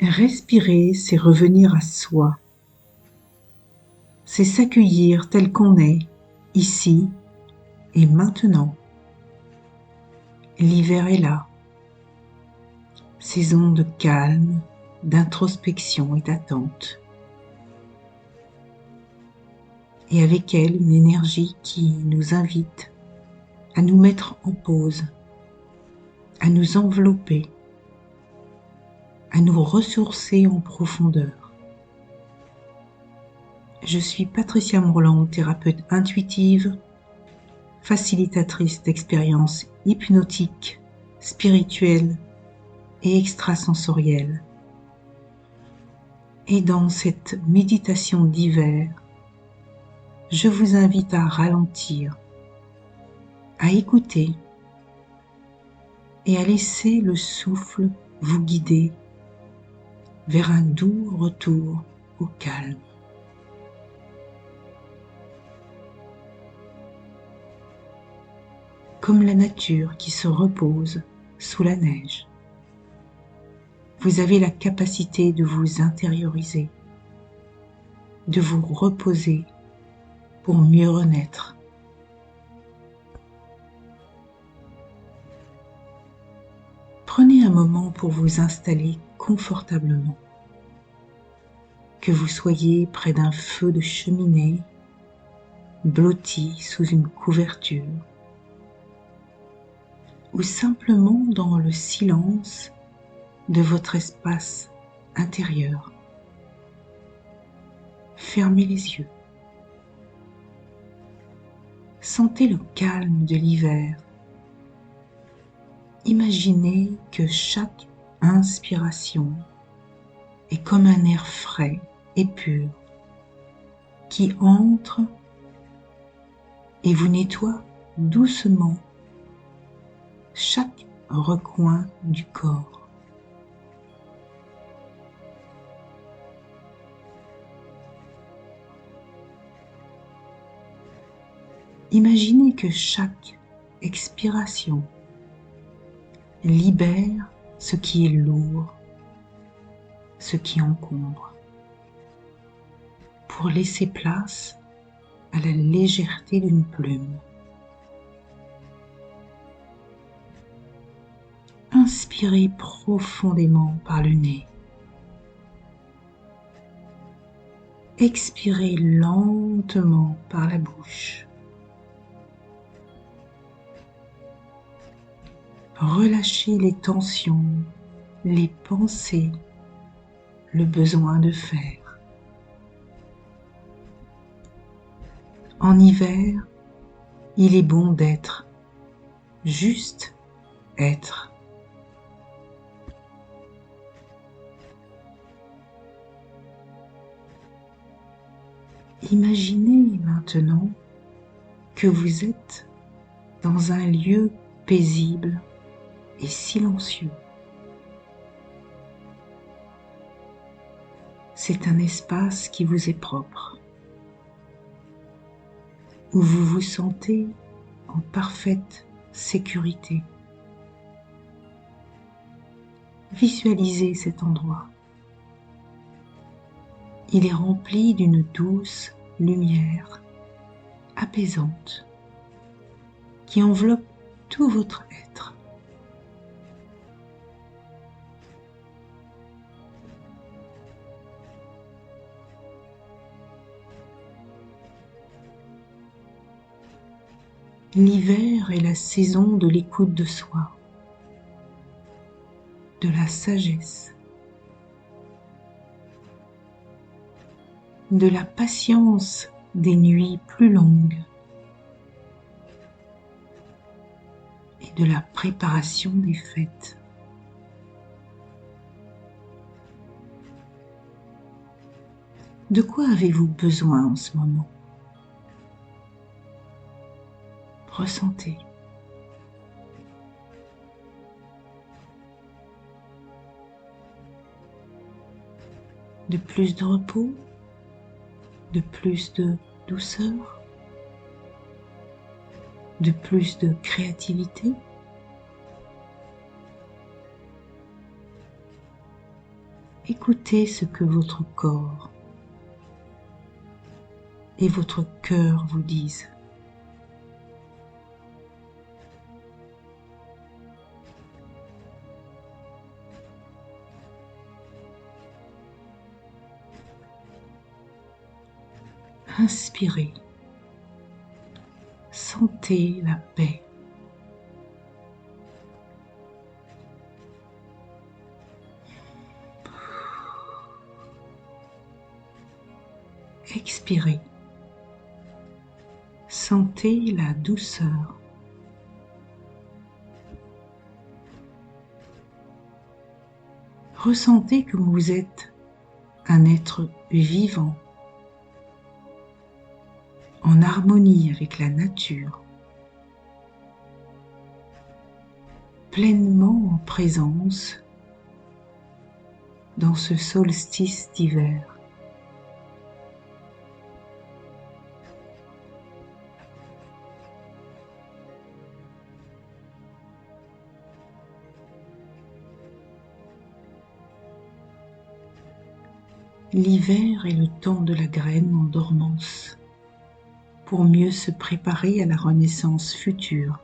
Respirer, c'est revenir à soi. C'est s'accueillir tel qu'on est, ici et maintenant. L'hiver est là. Saison de calme, d'introspection et d'attente. Et avec elle, une énergie qui nous invite à nous mettre en pause, à nous envelopper, à nous ressourcer en profondeur. Je suis Patricia Mourland, thérapeute intuitive, facilitatrice d'expériences hypnotiques, spirituelles et extrasensorielles. Et dans cette méditation d'hiver, je vous invite à ralentir, à écouter et à laisser le souffle vous guider vers un doux retour au calme. Comme la nature qui se repose sous la neige, vous avez la capacité de vous intérioriser, de vous reposer pour mieux renaître. Prenez un moment pour vous installer confortablement, que vous soyez près d'un feu de cheminée, blotti sous une couverture, ou simplement dans le silence de votre espace intérieur. Fermez les yeux. Sentez le calme de l'hiver. Imaginez que chaque inspiration est comme un air frais et pur qui entre et vous nettoie doucement chaque recoin du corps. Imaginez que chaque expiration libère ce qui est lourd, ce qui encombre, pour laisser place à la légèreté d'une plume. Inspirez profondément par le nez. Expirez lentement par la bouche. Relâchez les tensions, les pensées, le besoin de faire. En hiver, il est bon d'être, juste être. Imaginez maintenant que vous êtes dans un lieu paisible et silencieux. C'est un espace qui vous est propre, où vous vous sentez en parfaite sécurité. Visualisez cet endroit. Il est rempli d'une douce lumière apaisante qui enveloppe tout votre être. L'hiver est la saison de l'écoute de soi, de la sagesse, de la patience des nuits plus longues et de la préparation des fêtes. De quoi avez-vous besoin en ce moment? Ressentez. De plus de repos, de plus de douceur, de plus de créativité. Écoutez ce que votre corps et votre cœur vous disent. Inspirez. Sentez la paix. Expirez. Sentez la douceur. Ressentez que vous êtes un être vivant, en harmonie avec la nature, pleinement en présence dans ce solstice d'hiver. L'hiver est le temps de la graine en dormance, pour mieux se préparer à la renaissance future.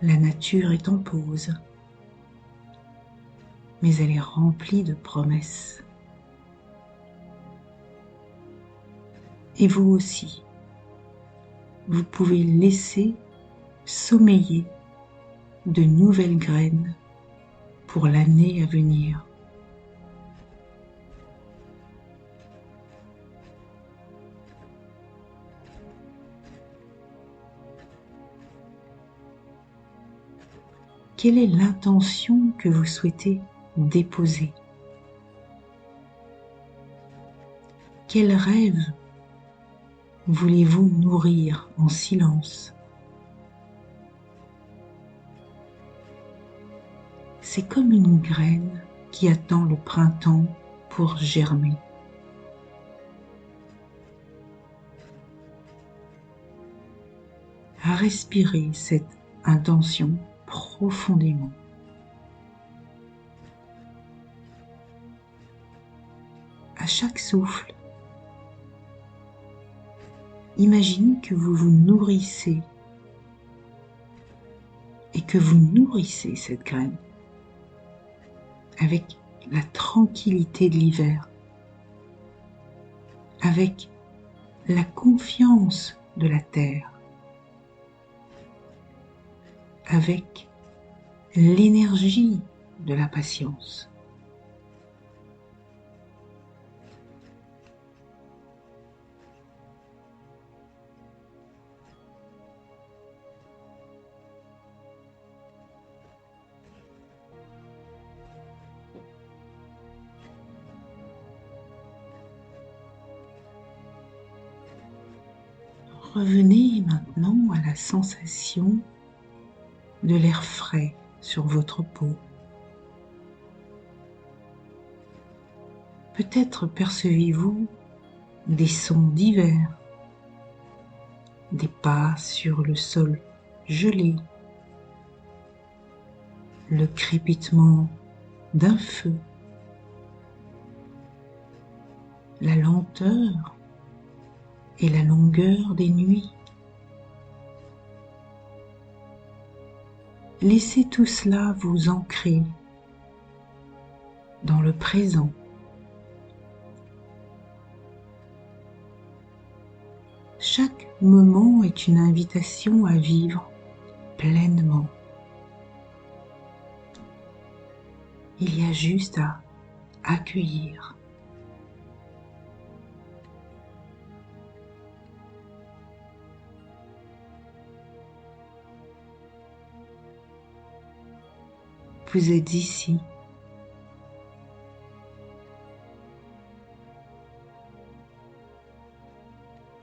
La nature est en pause, mais elle est remplie de promesses. Et vous aussi, vous pouvez laisser sommeiller de nouvelles graines pour l'année à venir. Quelle est l'intention que vous souhaitez déposer? Quel rêve voulez-vous nourrir en silence? C'est comme une graine qui attend le printemps pour germer. Respirez cette intention profondément. À chaque souffle, imaginez que vous vous nourrissez et que vous nourrissez cette graine avec la tranquillité de l'hiver, avec la confiance de la terre, avec l'énergie de la patience. Revenez maintenant à la sensation de l'air frais sur votre peau. Peut-être percevez-vous des sons d'hiver, des pas sur le sol gelé, le crépitement d'un feu, la lenteur et la longueur des nuits. Laissez tout cela vous ancrer dans le présent. Chaque moment est une invitation à vivre pleinement. Il y a juste à accueillir. Vous êtes ici.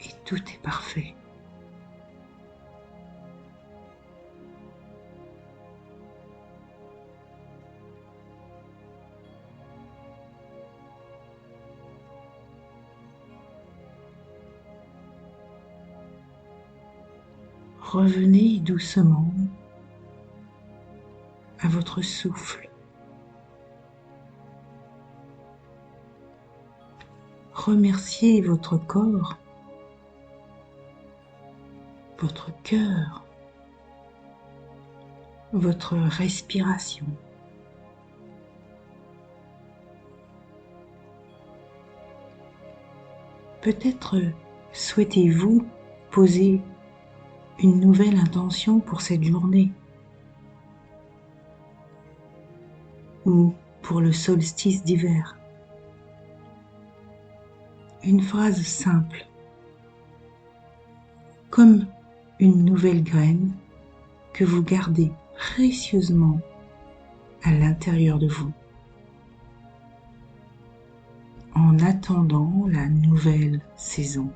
Et tout est parfait. Revenez doucement à votre souffle. remerciez votre corps, votre cœur, votre respiration. Peut-être souhaitez-vous poser une nouvelle intention pour cette journée ou pour le solstice d'hiver. Une phrase simple, comme une nouvelle graine que vous gardez précieusement à l'intérieur de vous, en attendant la nouvelle saison.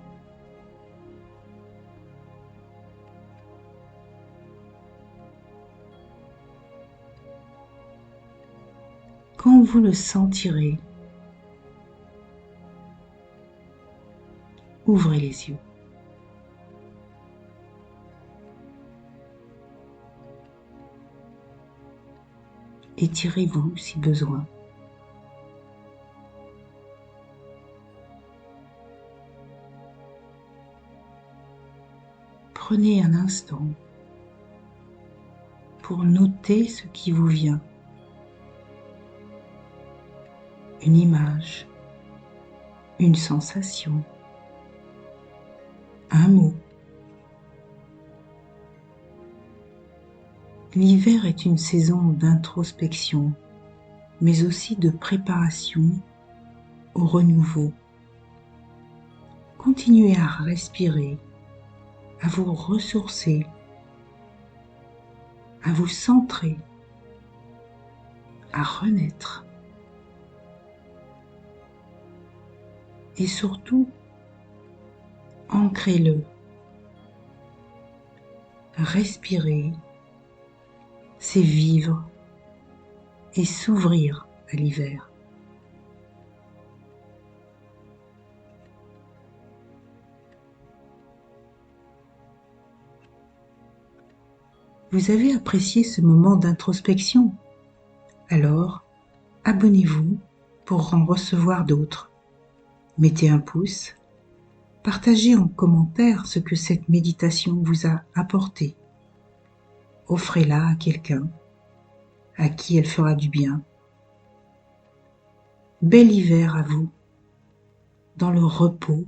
Quand vous le sentirez, ouvrez les yeux. Étirez-vous si besoin. Prenez un instant pour noter ce qui vous vient. Une image, une sensation, un mot. L'hiver est une saison d'introspection, mais aussi de préparation au renouveau. Continuez à respirer, à vous ressourcer, à vous centrer, à renaître. Et surtout, ancrez-le. Respirer, c'est vivre et s'ouvrir à l'hiver. Vous avez apprécié ce moment d'introspection? Alors, abonnez-vous pour en recevoir d'autres. Mettez un pouce, partagez en commentaire ce que cette méditation vous a apporté. Offrez-la à quelqu'un à qui elle fera du bien. Bel hiver à vous, dans le repos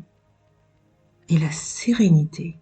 et la sérénité.